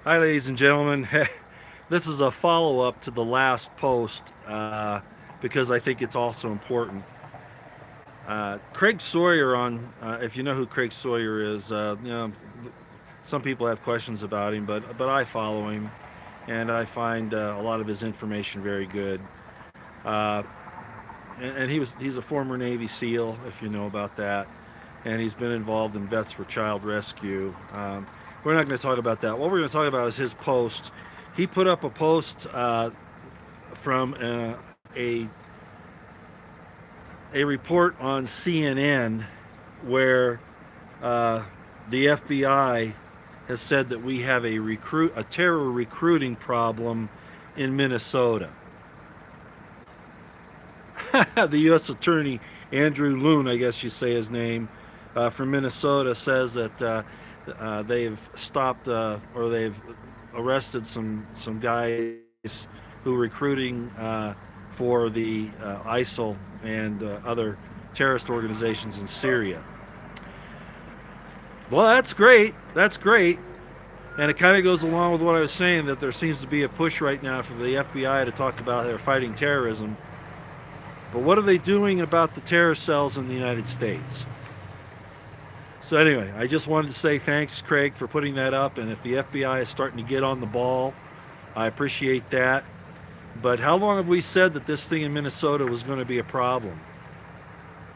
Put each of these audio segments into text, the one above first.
Hi, ladies and gentlemen. This is a follow-up to the last post because I think it's also important. Craig Sawyer if you know who Craig Sawyer is, some people have questions about him, but I follow him, and I find a lot of his information very good. Uh, and he's a former Navy SEAL, if you know about that, and he's been involved in Vets for Child Rescue. We're not going to talk about that. What we're going to talk about is his post. He put up a post from a report on CNN where the FBI has said that we have a terror recruiting problem in Minnesota. The U.S. Attorney Andrew Loon, I guess you say his name, from Minnesota, says that they've stopped or they've arrested some guys who were recruiting for the ISIL and other terrorist organizations in Syria. Well, that's great. That's great. And it kind of goes along with what I was saying, that there seems to be a push right now for the FBI to talk about their fighting terrorism. But what are they doing about the terror cells in the United States? So anyway, I just wanted to say thanks, Craig, for putting that up. And if the FBI is starting to get on the ball, I appreciate that. But how long have we said that this thing in Minnesota was going to be a problem?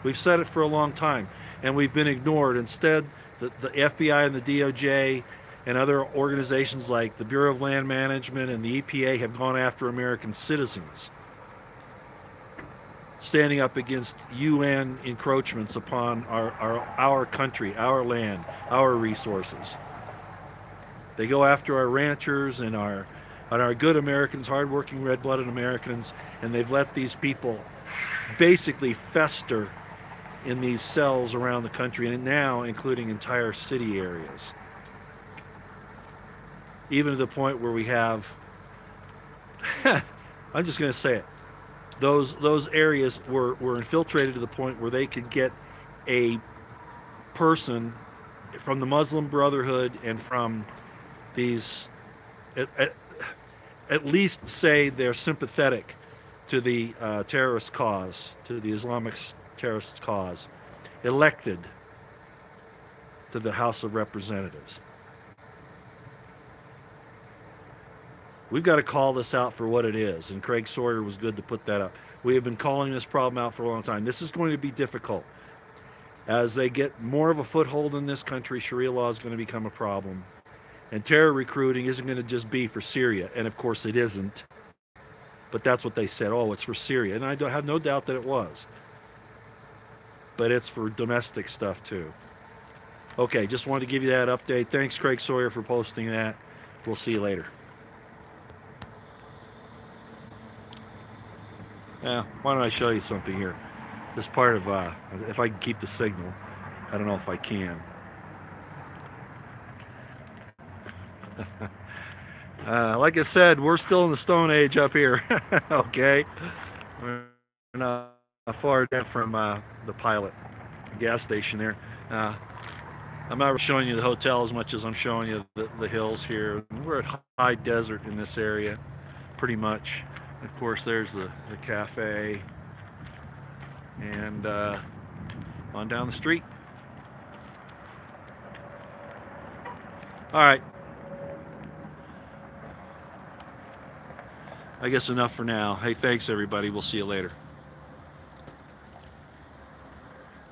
We've said it for a long time, and we've been ignored. Instead, the FBI and the DOJ and other organizations like the Bureau of Land Management and the EPA have gone after American citizens, standing up against UN encroachments upon our country, our land, our resources. They go after our ranchers and our good Americans, hardworking, red-blooded Americans, and they've let these people basically fester in these cells around the country, and now including entire city areas. Even to the point where we have, I'm just going to say it, those areas were infiltrated to the point where they could get a person from the Muslim Brotherhood and from these, at least say they're sympathetic to the terrorist cause, to the Islamic terrorist cause, elected to the House of Representatives. We've got to call this out for what it is, and Craig Sawyer was good to put that up. We have been calling this problem out for a long time. This is going to be difficult. As they get more of a foothold in this country, Sharia law is going to become a problem. And terror recruiting isn't going to just be for Syria, and of course it isn't. But that's what they said. Oh, it's for Syria, and I have no doubt that it was. But it's for domestic stuff too. Okay, just wanted to give you that update. Thanks, Craig Sawyer, for posting that. We'll see you later. Yeah, why don't I show you something here? This part of, if I can keep the signal. I don't know if I can. Like I said, we're still in the Stone Age up here. Okay? We're not far down from the Pilot gas station there. I'm not showing you the hotel as much as I'm showing you the hills here. We're at high desert in this area, pretty much. Of course, there's the cafe, and on down the street. All right. I guess enough for now. Hey, thanks everybody. We'll see you later.